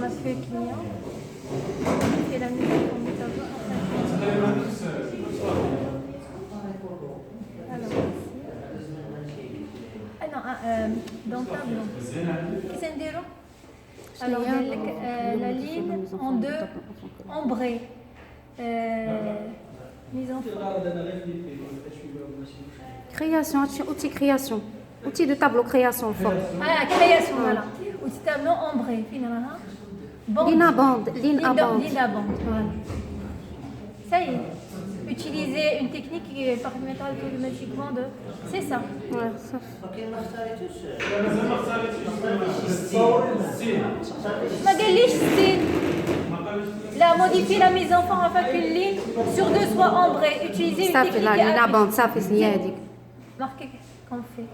la feuille client. Et la mise en forme du tableau. Alors, ici. Ah non, dans le tableau. Qu'est-ce qu'on dit là? Alors, la ligne en deux, ombrée. Mise en forme. Création, outil création. Outil de tableau création forme. Ah, création, voilà. Outil tableau ombré. Ligne à bande. Ligne à bande, voilà. Ça y est. Utiliser une technique qui permettra automatiquement de... C'est ça. Ouais, ça. ما قاليش ستين. Là, modifier la mise en forme afin qu'une ligne sur deux soit ombrée. Utiliser une Ça technique fait la ligne à bande, ça fait c'est marquer qu'on fait.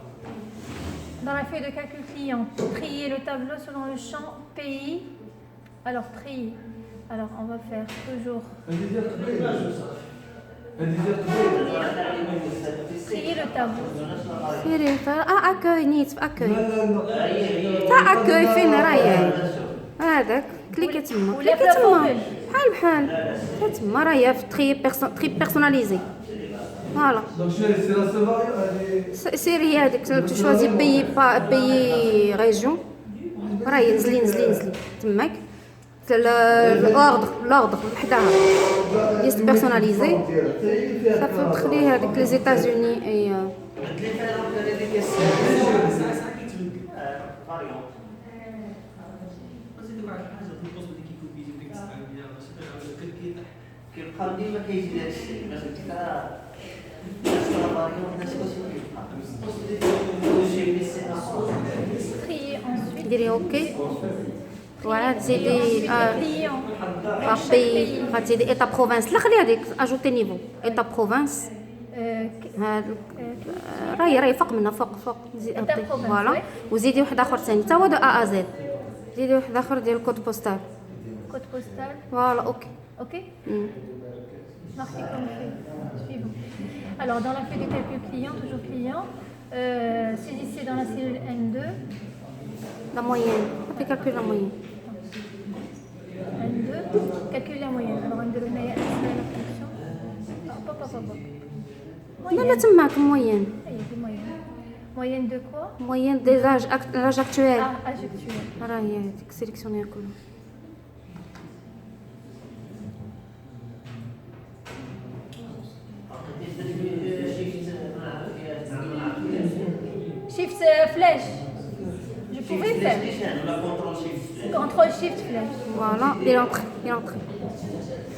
Dans la feuille de calcul client, trier le tableau selon le champ pays. Alors, trier. Alors, on va faire toujours. Trier le tableau. accueil نيت في accueil تاع accueil فين راهي هذاك كليكي تما بحال تا تما راهي في تري بيرسوناليزي فوالا سيري هذيك تو شوازي بيي ريجيون راهي نزلي تماك l'ordre حداها ليست بيرسوناليزي صافي تخلي هذيك لي زيتازوني اي كيبقى ديما كيجي داك الشيء باش Trier ensuite. ديري اوكي voilà تزيدي Client. بي غتزيدي ايتا بروفانس لا خلي هذيك اجوتي نيفو ايتا بروفانس هذا راهي فوق منها فوق زيدي فوالا وزيدي واحد اخر ثاني حتى هو دو ا ا زد زيدي واحد اخر ديال الكود بوستال Code postal. فوالا اوكي Ok. Marqué comme fait. Suivant. Alors, dans la feuille de calcul client, toujours client, saisissez dans la cellule N2. لا موين ابي كالكول لا موين N2, calcule la moyenne. Alors, N2, on a la fonction. Hop, hop, hop, hop. لا تماك موين Ah, il y a des moyennes. Moyenne de quoi? موين دي لاج اكtuel Ah, âge actuel. راهي هذيك سيليكسيونيها كلها Shift flèche. Je pouvais faire. Contrôle shift flèche. فوالا دير انطري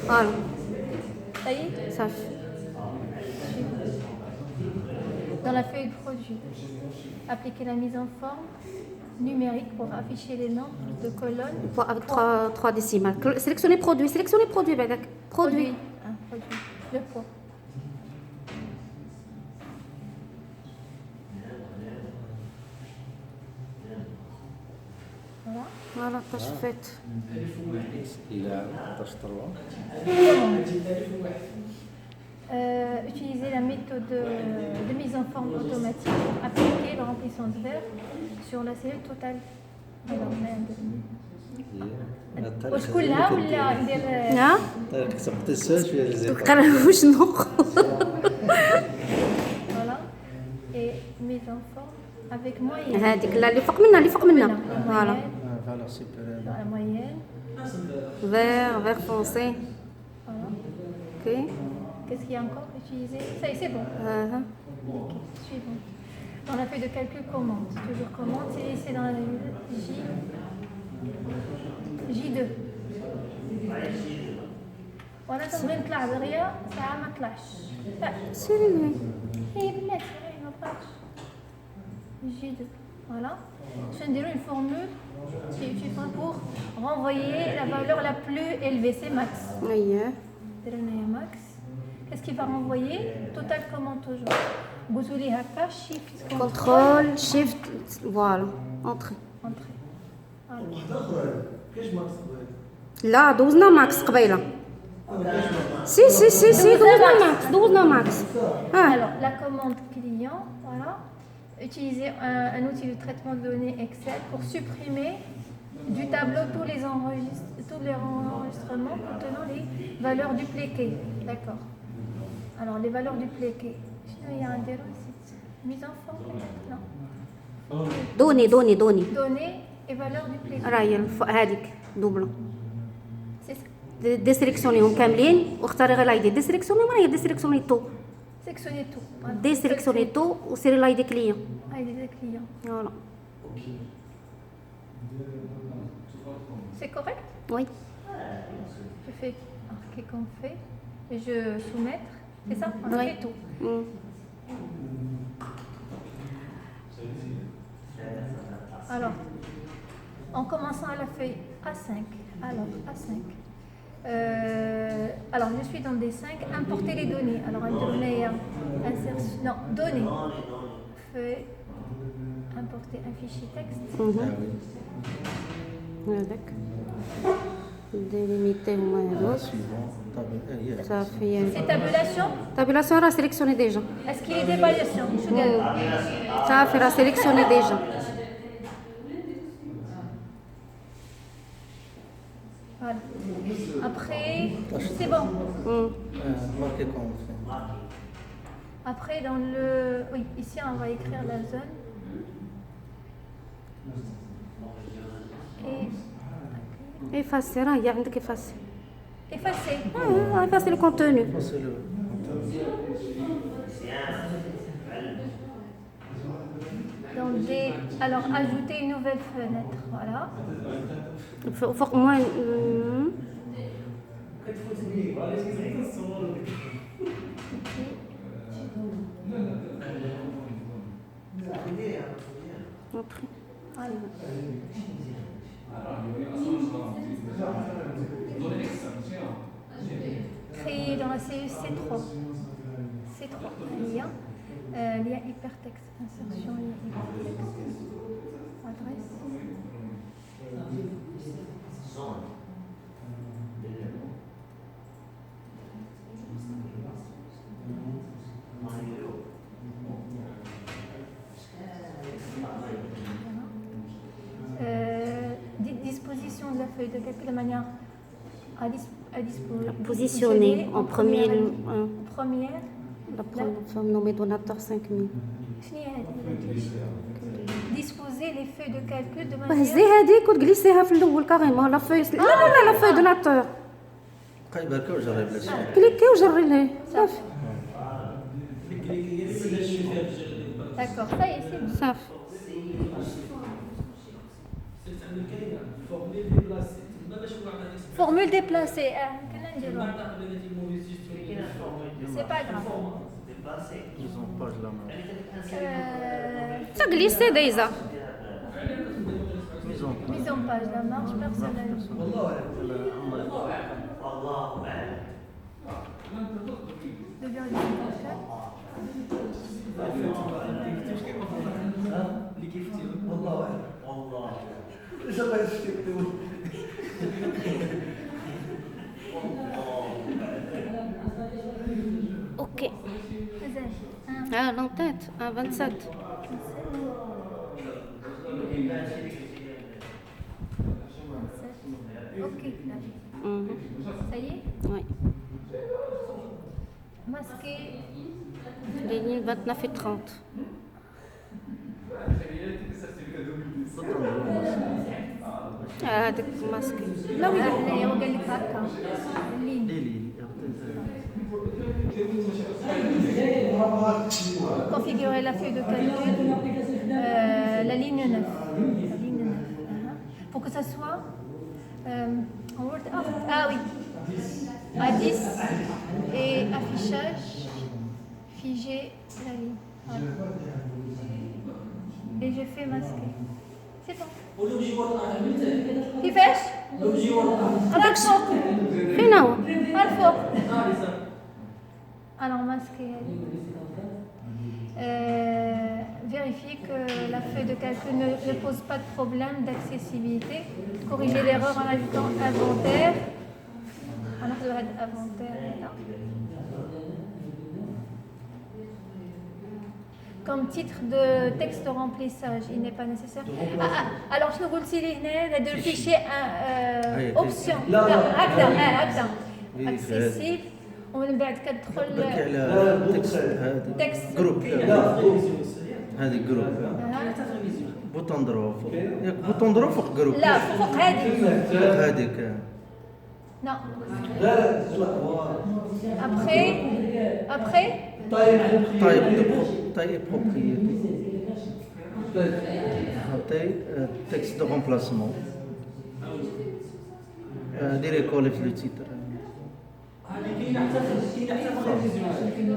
فوالا Ça y est? صافي Dans la feuille de produit, appliquez la mise en forme numérique pour afficher les nombres de colonnes. avec 3 décimales sélectionnez produit بعدك produit Hein, produit. Le poids. Voilà. فوالا باش فات إلى 11 3 Utilisez la méthode de mise en forme automatique pour appliquer le remplissage vert sur la cellule totale. Alors, واش كلها ولا ندير نعم طيب كتبقى السؤال شويه لزيد قرا شنو voilà et mise en forme avec moyenne. هذيك لا اللي فوق منها فوالا فوالا سوبر Dans la moyenne. vert foncé Voilà. ok Qu'est-ce qu'il y a encore utilisé? Ça y est, c'est bon. Ok, suivant. Dans la feuille de calcul commande, toujours commande, c'est dans la J. J2. وانا تبغي نطلع دغيا ساعه ما طلعش لا سيري هي بلاتي ما طلعش J2 voilà je vais dire une formule pour renvoyer la valeur la plus élevée c'est max اييه max qu'est-ce qu'il va renvoyer total commande toujours قلتوا لي هكا shift contrôle shift voilà entrée لا دوزنا ماكس قبيله سي دوزنا ماكس alors la commande client voilà utiliser un outil de traitement de données Excel pour supprimer du tableau tous les enregistrements contenant les valeurs dupléquées. D'accord. Alors, les valeurs dupléquées. Sinon, il y a un déroul ici. Mise en forme? Non. données. Données et valeurs dupléquées. راهي الفوق هذيك دوبلون C'est ça. ديسيليكسيونيهم كاملين واختاري غير لايدي ديسيليكسيوني ما هي ديسيليكسيوني تو Sélectionnez tout. Voilà. ديسيليكسيوني تو وسيري لايدي كليون Avec des clients. فوالا C'est correct? وي Je fais marquer qu'on fait. Et je soumettre. C'est ça? On Oui. fait tout. Alors, en commençant à la feuille A5. Alors, A5. Alors, je suis dans D5. Importer les données. Alors, un données, insertion. Non, données. Feuille. Importer un fichier texte. هذاك ديليميتي هما هذوك suivant. صافي C'est tabulation. تابيلاسيون راه سيليكسيوني ديجا Est-ce qu'il y a des évaluations? Je regarde. صافي راه سيليكسيوني ديجا Voilà. Après, c'est bon. Marqué comme fait. Après, dans le... Oui, ici, on va écrire la zone. Et افاسي راه هي عندك افاسي effacer. افاسي لو كونتوني C'est le. Dans des... Alors, ajouter une nouvelle fenêtre. Voilà. فوق موان Voilà. Créer dans la CE C3. C3. Lien hypertexte. Insertion lien hypertexte. Adresse. Disposition de la feuille de calcul de manière à positionner en première première. la femme nommée donateur 5000 Disposer les feuilles de calcul de هزي manière هذيك وتجلسيها في الاول كاريمون لا فوي لا فوي دوناتور قايب هكا وجرب لك. كليكي وجري ليه صافي D'accord, ça y est, c'est bon. صافي Formule déplacée. C'est pas grave. Ils ont pas de la main. تجلسي ديزا Ils ont pas. Mise en page, la marche personnelle. De 0,54. اوكي Vas-y. لونتيت 27 Ok, là. Ça y est? وي Masquer. ليني 29 في 30 هذاك ماسكي لا وي هو قال لك هكا اللين. Configurer la feuille de calcul, la ligne 9. La ligne 9. Pour que ça soit en Word. Ah oui. À 10 et affichage, figer la ligne. Voilà. Et je fais masquer. C'est bon. كيفاش؟ راك فوق. فين هو الفوق. Alors masquer. Vérifier que la feuille de calcul ne pose pas de problème d'accessibilité. Corriger l'erreur en ajoutant inventaire. Alors je vais inventaire là. comme titre de texte de remplissage, il n'est pas nécessaire. Alors, je vous dis le fichier option. هكذا accessible. ومن بعد كتدخل تكست جروب هذه جروب بوطون درو فوق ياك بوطون درو فوق جروب لا فوق هذه هذيك non après taille propriété taille texte de remplacement direct coller le titre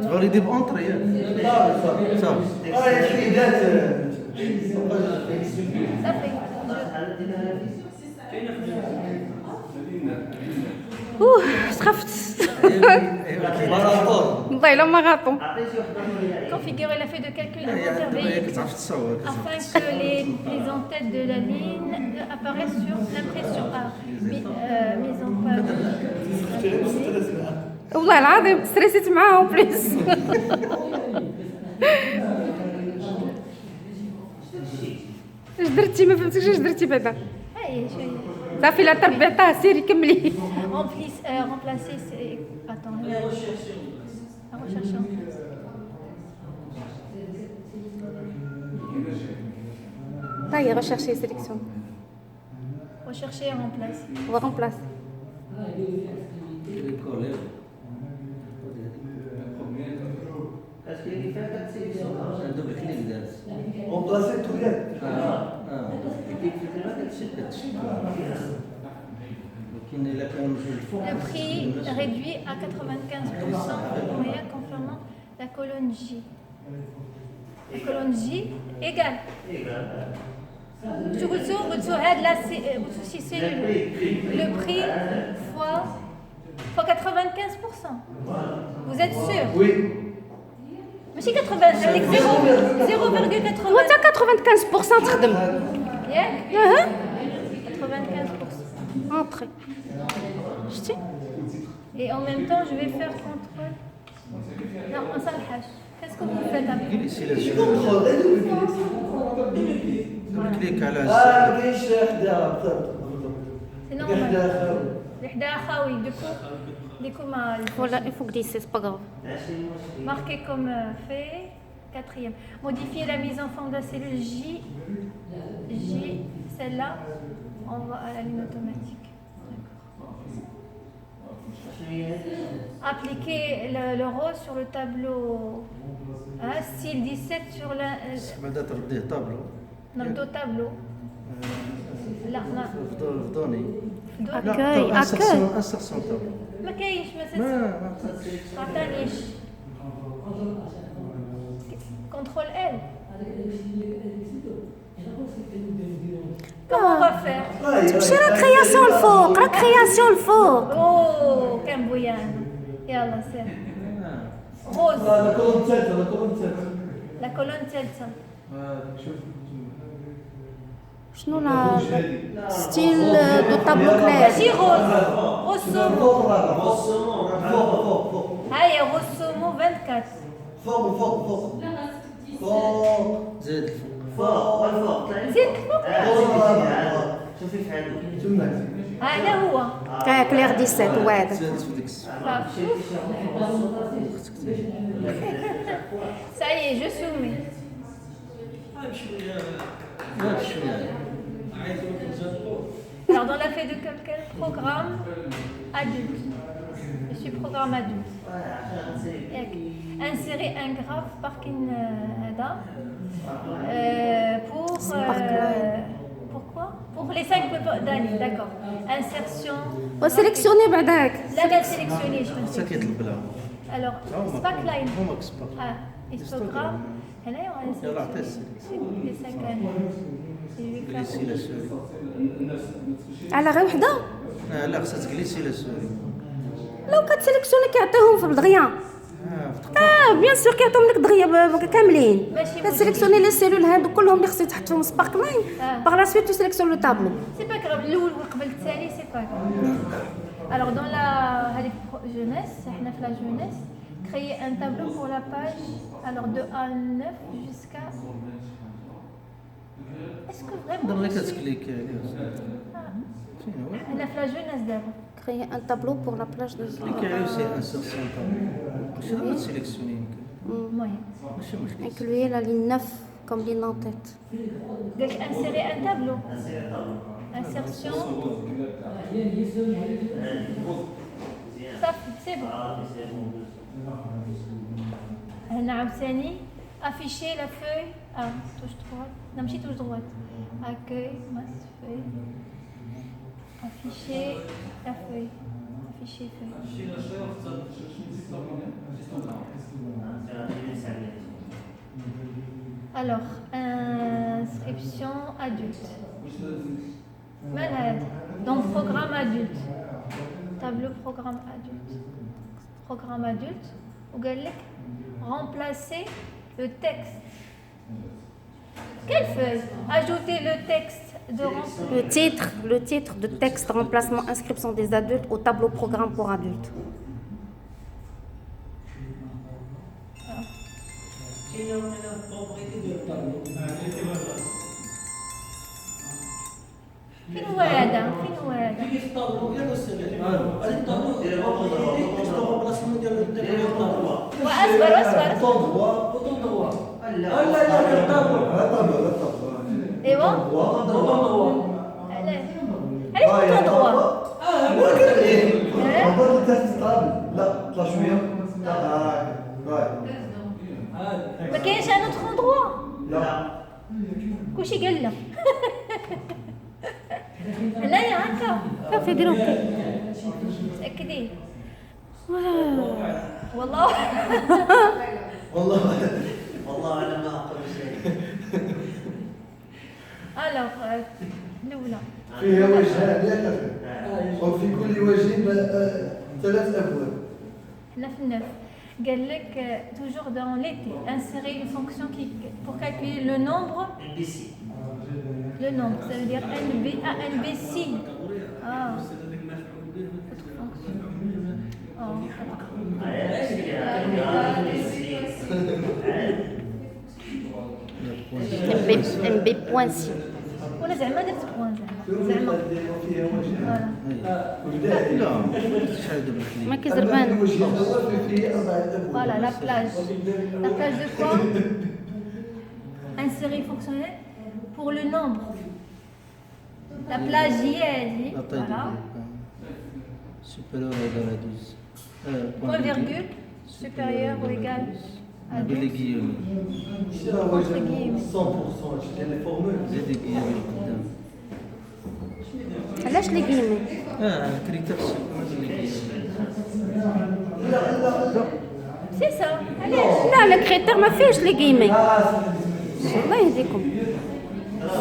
تغالي بانطري صافي خفت والله الا ما غاطو. Configurer la feuille de calcul inventaire véhicule afin que les en-têtes de la ligne apparaissent sur l'impression A. Mise en page. والله العظيم ستريسيت معاهم بليس. اش درتي ما فهمتكش اش درتي بعدا هاي شويه صافي لا تربيعتها سيري كملي. remplacer c'est attends recherchons هاي rechercher sélection rechercher et remplacer on va remplacer Est-ce qu'il y a une sélection un double clic دارت remplacer tout bien. ولكن الا كان في الفوق le prix réduit à 95% moyen confirmant la colonne J. La colonne J égale شو قلتو هاد لا قلتو شي سيلول le prix fois 95%. Vous êtes sûr? Oui. ماشي 80 عندك 0,80 هو تا 95% تخدم ياك اها 95%. اونطري شتي Et en même temps, je vais faire contrôle. Non, on s'arrache. Qu'est-ce que vous faites après? جلسي لا Contrôle, et double clic. كليك على كاينش حدا بالضبط. C'est حدا normal. خاوي. L'ihda khawi, du coup, ولا il faut glisser c'est pas grave. marqué comme fait. Quatrième. Modifier la mise en forme de la cellule J, celle-là, on va à la ligne automatique. Appliquer le rose sur le tableau. Style 17 sur la. بعدا ترديه طابلو نردو tableau. لا ما فضوني اكاي انسرسيون طابلو ما كاينش ما عطانيش. Contrôle L. Comment on va faire? تمشي راه كرياسيون الفوق راه كرياسيون الفوق. Oh, كان بويان. يلا سير. Rose. لا كولون ثالثة لا كولون ثالثة. La colonne ثالثة. شوف. شنو لا ستيل دو طابلو كلير ماشي روز. روسومو. فوق الرابع. فوق فوق. هيا روسومو 24. فوق فوق فوق. فوق. زاد فوق الفوق زيد الفوق. شوفي في هذا تماك. هذا هو. كلير 17 واحد زاد في ديك الساعه شوف. Ça y est, je soumets. Alors dans la feuille de calcul, programme adulte. Je suis programme adulte. Insérer un graphe parking pourquoi? Pour les 5 d'année, d'accord. Insertion. وسيليكسيوني بعداك Là, là, sélectionner, je pense. حتى كيطلب لها Alors, spackline. هما كسبا Histogramme. Et là, on يلا va عطيه les 5 années. جلسي لا سوري على غير وحده لا خصها تجلسي لا سوري لو كتسيليكسيوني كيعطيوهم في الدغيا بيان سور كيعطيهم لك دغيا كاملين ماشي كتسيليكسيوني لي سيلول هادو كلهم اللي خصك تحطهم سبارك لاين باغ لا سويت تسيليكسيون لو طابلو C'est pas grave, الأول وقبل الثاني c'est pas grave. Alors dans la jeunesse, احنا في la jeunesse, créer un tableau pour la page, alors de A9 jusqu'à... Est-ce que vraiment... دابا غير كتكليكي عليه فين هو أنا في لاجوناس دابا. Créer un tableau pour la plage de كليكي عليه سي انسيرسيون ماشي دابا تسيليكسيوني يمكن المهم ماشي مشكل inclure la ligne 9 comme ligne en tête. قال لك insérer un tableau. Insertion. صافي سي بون. هنا عاوتاني afficher la feuille. Ah, touche droite. Non, ماشي touche droite. Accueil, masse feuille. Afficher la feuille. Afficher feuille. Alors, inscription adulte. Malade. Donc, programme adulte. Tableau programme adulte. Programme adulte. Ou galek, remplacer le texte. Quelle feuille? Ajouter le texte de remplacement. Le titre de texte remplacement inscription des adultes au tableau programme pour adultes. فين هو هذا؟ فين هو هذا؟ كيفاش الطابلو ياك السيري هذا الطابلو تكست رومبلاسمون ديال الطابلو واصبر اصبر بوطون دروا لا لا الطابلو ايوا بوطون دروا علاش بوطون دروا؟ عبر التست لا طلع شويه ما كاينش ان اوتر اندروا لا كلشي قال لا هنايا هكا صافي ديروا هكا. متاكدين والله والله والله انا ما اقول شيء. الوغ الاولى فيها وجهان ياك وفي كل وجه 3 ابواب حنا في النف قال لك toujours dans l'été insérer une fonction qui pour calculer le nombre NBC. le nombre ça veut dire NB ah NBC ah MB.C. ولا زعما درت بوان زعما فيها وجهان لا شحال دابا ما كليك كيزربان. الوجه الاول فيه 4 ابواب voilà la plage de quoi insérer fonctionnel pour le nombre la plage هي هذه لا طاي voilà سوبيريور ايغال ا 12 point virgule supérieur ou égal à بلي 12 كيومي entre guillemets 100% ديال لي فورمول زيدي كيومي قدام علاش لي كيمي؟ الكريتير بلي c'est ça علاش لا الكريتير ما فيهش لي كيمي. الله يهديكم.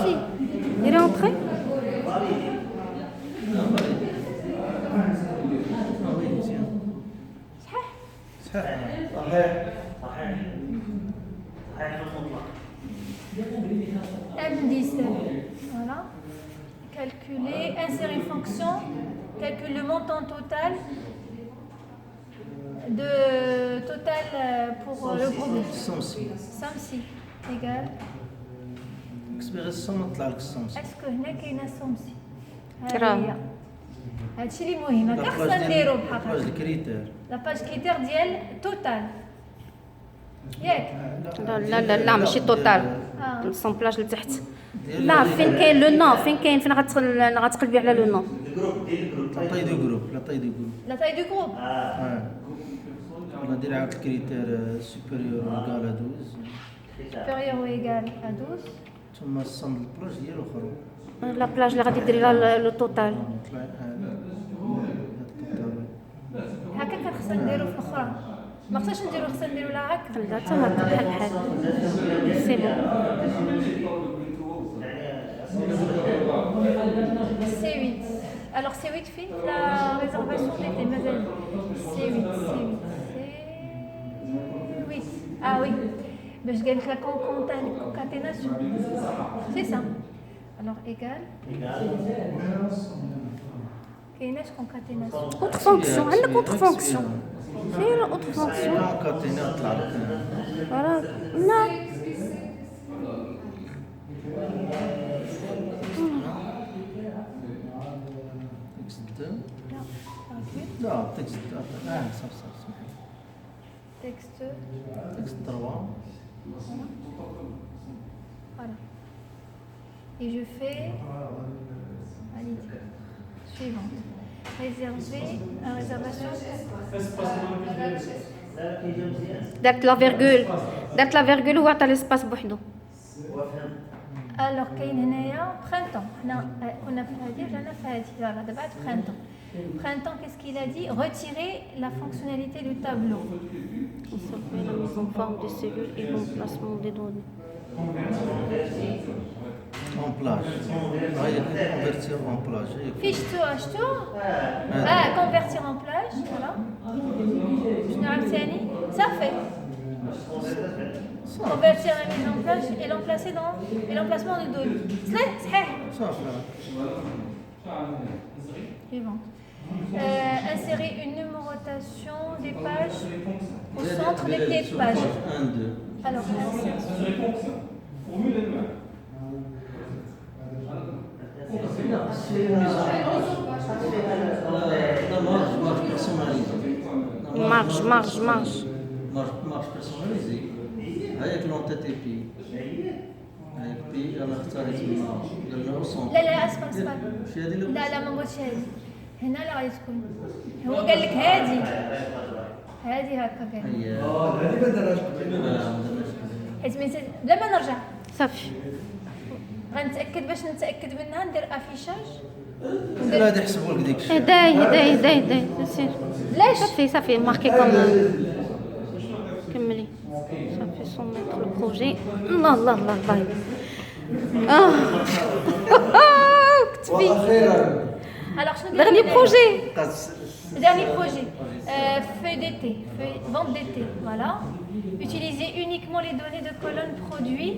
سي ديري اونطري. صحيح صحيح صحيح صحيح صحيح في المطلق. indice voilà calculer insérer une fonction calcule le montant total de total pour le groupe السمسي somme si égal كتبي غير السم طلع لك السمسي اسكو هنا كاينه somme si كراه. هادشي اللي مهم هكا خصنا نديرو باج بحال الكريتير لاباج كريتير ديال توتال ياك لا ماشي توتال. السامبلاج لتحت. لا فين كاين لو نو فين غتقلبي على لو نو. الجروب ديال الجروب. لا طاي دو جروب لا طاي دو جروب لا تاي دو جروب ولا دير عاود الكريتير سوبيريور ايغال ا 12 supérieur ou égal à 12 ثم الصم البلاج ديال الاخر لا بلاج اللي غادي ديري لها لو توتال. طلع هذا هكا كان خصنا نديرو في الاخرى ما خصناش نديرو خصنا نديرو لها هكا لا حتى هكا بحال بحال. سي بون. C8. Alors C8 fait la réservation d'été, mazal. C8. Ah oui. Mais je gagne la concaténation. C'est ça. Alors égal. كايناش concaténation. اوتر فونكسيون عندك اوتر فونكسيون. C'est une autre fonction. كونكاتيني طلع لك Voilà. Non. تكست 2 Ok. لا تكست صح صح Texte. تكست 3 Voilà. Et je fais. Allez, suivante. Réserver. Réservation. درت لا فيرغول. درت لا فيرغول وعطى ليسباس بوحدو. Alors كاين هنايا printemps. حنا كنا في هذه رجعنا في هذه. فوالا دابا عاد printemps. Printemps, qu'est-ce qu'il a dit? Retirer la fonctionnalité du tableau. Conserver la mise en forme des cellules et l'emplacement des données. اون بلاج هاي كونفيرتير اون بلاج Fiche-toi, acheteur. Convertir en plage. Voilà. شنو عاوتاني؟ Ça fait. Convertir la mise en plage et l'emplacer dans et l'emplacement de données. صحيح. صافي Suivante. Insérer une numérotation des pages au centre des pieds de page. 1 2 Alors, insertion. لا مارش بيرسوناليزي مارج. مارش بيرسوناليزي هايك لونتي تي بي هايك بي انا اختاريت درنا او سون لا اسمع في هذه لا ما قلتش هذه هنا اللي غادي تكون هو قال لك هذه هكا قال هي هذه ما درناش حيت بلا ما نرجع صافي. غنتاكد باش نتاكد منها ندير افيشاج لا غادي يحسبوا لك ديك الشيء هداي سير. ليش صافي ماركي كوم. كملي صافي سوميتر لو بروجي. الله كتبي واخيرا alors شنو dernier projet. Dernier projet, feuille d'été, vente d'été, voilà. Utilisez uniquement les données de colonne produit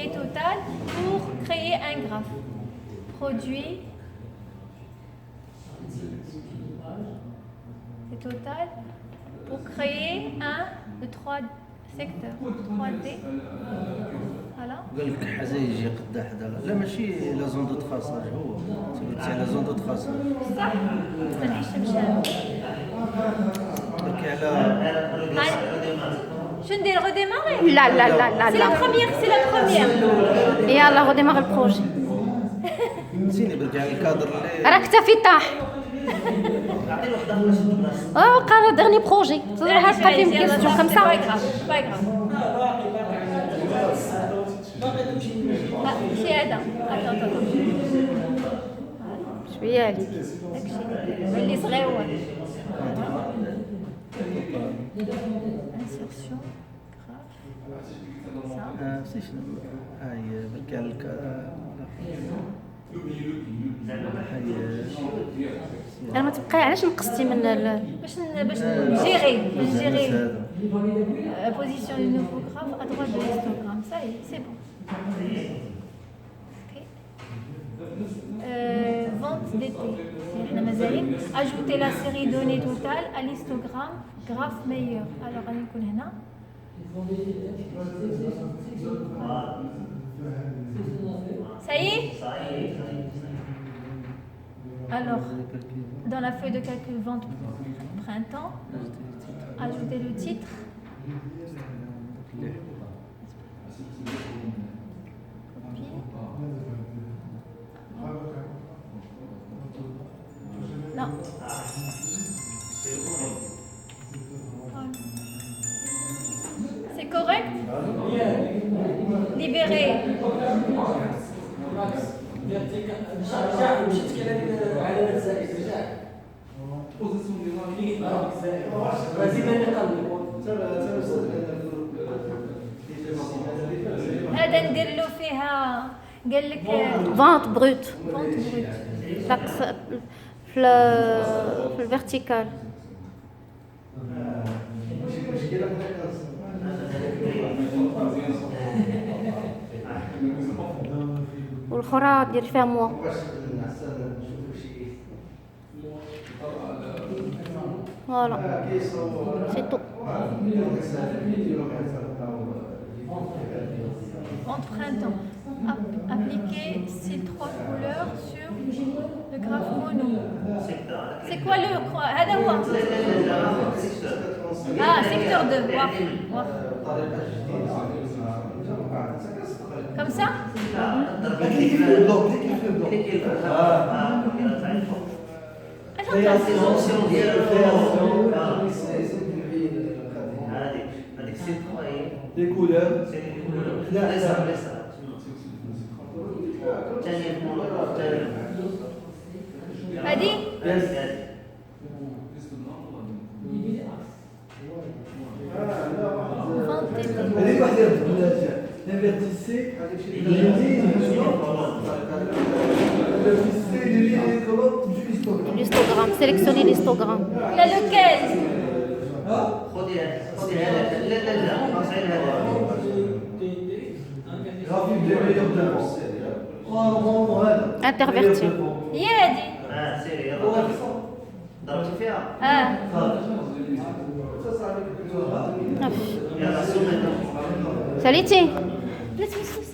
et total pour créer un graphe. Produit et total pour créer un de 3 secteurs, 3D. Voilà. قال لك حاجه يجي قدا حدا لا ماشي لا زون دو تراساج هو تبغي على زون دو تراساج صح؟ استنى الشمشان. بركي على شو ندير redémarrer? لا C'est la première, c'est la première. يلا غوديماغ البروجي. نسيني بركي على الكادر اللي راك حتى في طاح. قرر دغني بروجي تروح تلقى فيه كيستيون كم Pas سا. grave, pas grave. شي هذا. attends. شويه عليك. داكشي اللي صغير هو. Insertion, graphe. Ça. نسيت شنو هاي بركي على انا ما تبقاي علاش نقصتي من باش نجيري position le nouveau graphe à droite de l'histogramme. Ça y est, c'est bon. Ok. Vente d'été. احنا مازالين ajouter la série donnée totale à l'histogramme graphe meilleur. Alors غادي نكون هنا. Ça y est? Alors, dans la feuille de calcul vente printemps, ajoutez le titre. Non. C'est correct? Libéré. هذا ندير له فيها قال لك فونت بروت. فونت بروت. في الفيرتيكال. والاخرى دير فيها موا. Voilà. C'est tout. Entre printemps. Appliquer ces 3 couleurs sur le graphe mono. C'est quoi le... هذا هو. Ah, secteur 2. واضح. Comme ça? Les couleurs. هذه؟ هذيك واحدة invertissez les lignes L'histogramme. Sélectionnez l'histogramme. Il y a lequel? خذي هذا لا لا لا صعيد هذا graphique des meilleurs temps. Intervertir. هي هذه. سيري يلا ضربتي فيها يلا سمعنا ساليتي. لا تمسك